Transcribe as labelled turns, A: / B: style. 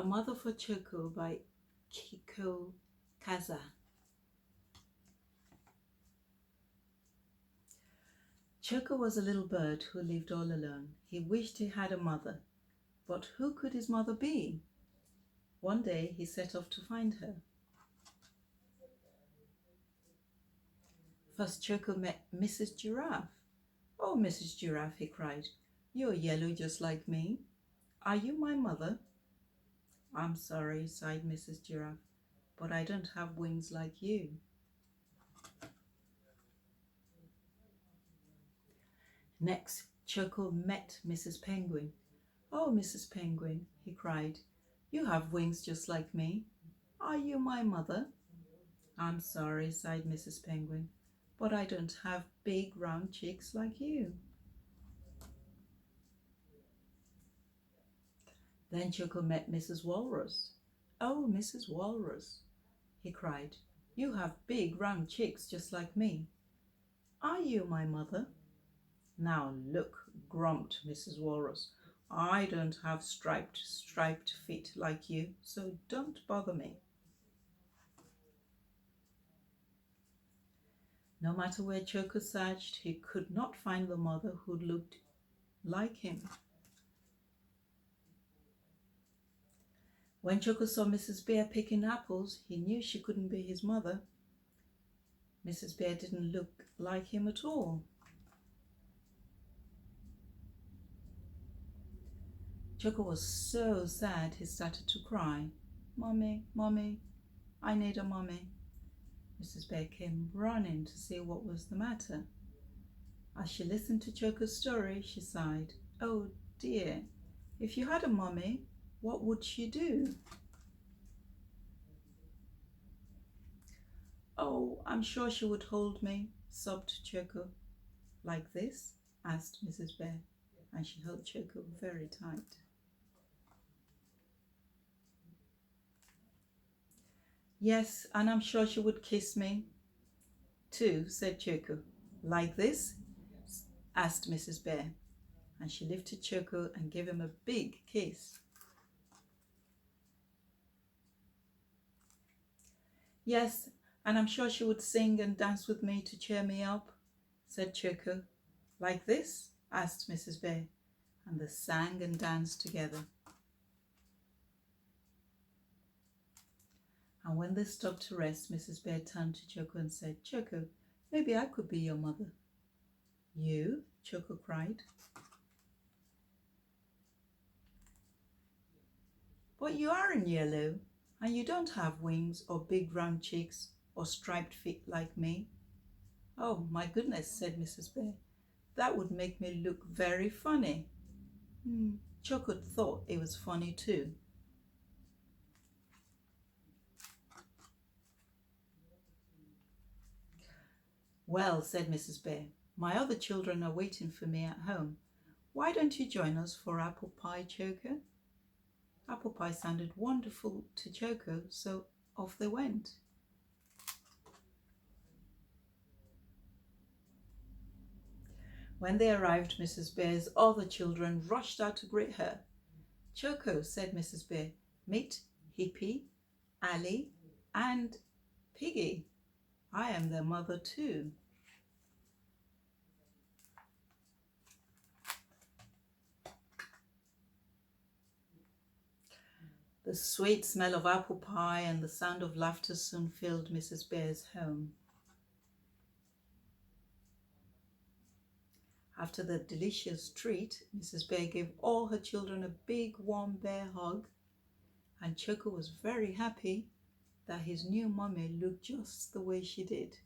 A: A Mother for Choco by Keiko Kasza. Choco was a little bird who lived all alone. He wished he had a mother, but who could his mother be? One day he set off to find her. First Choco met Mrs. Giraffe. "Oh, Mrs. Giraffe," he cried, "you're yellow just like me. Are you my mother?" "I'm sorry," sighed Mrs. Giraffe, "but I don't have wings like you." Next, Choco met Mrs. Penguin. "Oh, Mrs. Penguin," he cried, "you have wings just like me. Are you my mother?" "I'm sorry," sighed Mrs. Penguin, "but I don't have big round cheeks like you." Then Choco met Mrs. Walrus. "Oh, Mrs. Walrus," he cried, "you have big round cheeks just like me. Are you my mother?" "Now look," grumped Mrs. Walrus, "I don't have striped feet like you, so don't bother me." No matter where Choco searched, he could not find the mother who looked like him. When Choco saw Mrs. Bear picking apples, he knew she couldn't be his mother. Mrs. Bear didn't look like him at all. Choco was so sad he started to cry. "Mommy, Mommy, I need a mommy." Mrs. Bear came running to see what was the matter. As she listened to Choco's story, she sighed. "Oh dear, if you had a mommy, what would she do?" "Oh, I'm sure she would hold me," sobbed Choco. "Like this?" asked Mrs. Bear, and she held Choco very tight. "Yes, and I'm sure she would kiss me too," said Choco. "Like this?" asked Mrs. Bear, and she lifted Choco and gave him a big kiss. "Yes, and I'm sure she would sing and dance with me to cheer me up," said Choco. "Like this?" asked Mrs. Bear, and they sang and danced together. And when they stopped to rest, Mrs. Bear turned to Choco and said, "Choco, maybe I could be your mother." "You?" Choco cried. "But you aren't yellow, and you don't have wings or big round cheeks or striped feet like me." "Oh my goodness," said Mrs. Bear, "that would make me look very funny." Choco thought it was funny too. "Well," said Mrs. Bear, "my other children are waiting for me at home. Why don't you join us for apple pie, Choco?" Apple pie sounded wonderful to Choco, so off they went. When they arrived, Mrs. Bear's other children rushed out to greet her. "Choco," said Mrs. Bear, "meet Hippie, Allie, and Piggy. I am their mother too." The sweet smell of apple pie and the sound of laughter soon filled Mrs. Bear's home. After the delicious treat, Mrs. Bear gave all her children a big warm bear hug, and Choco was very happy that his new mommy looked just the way she did.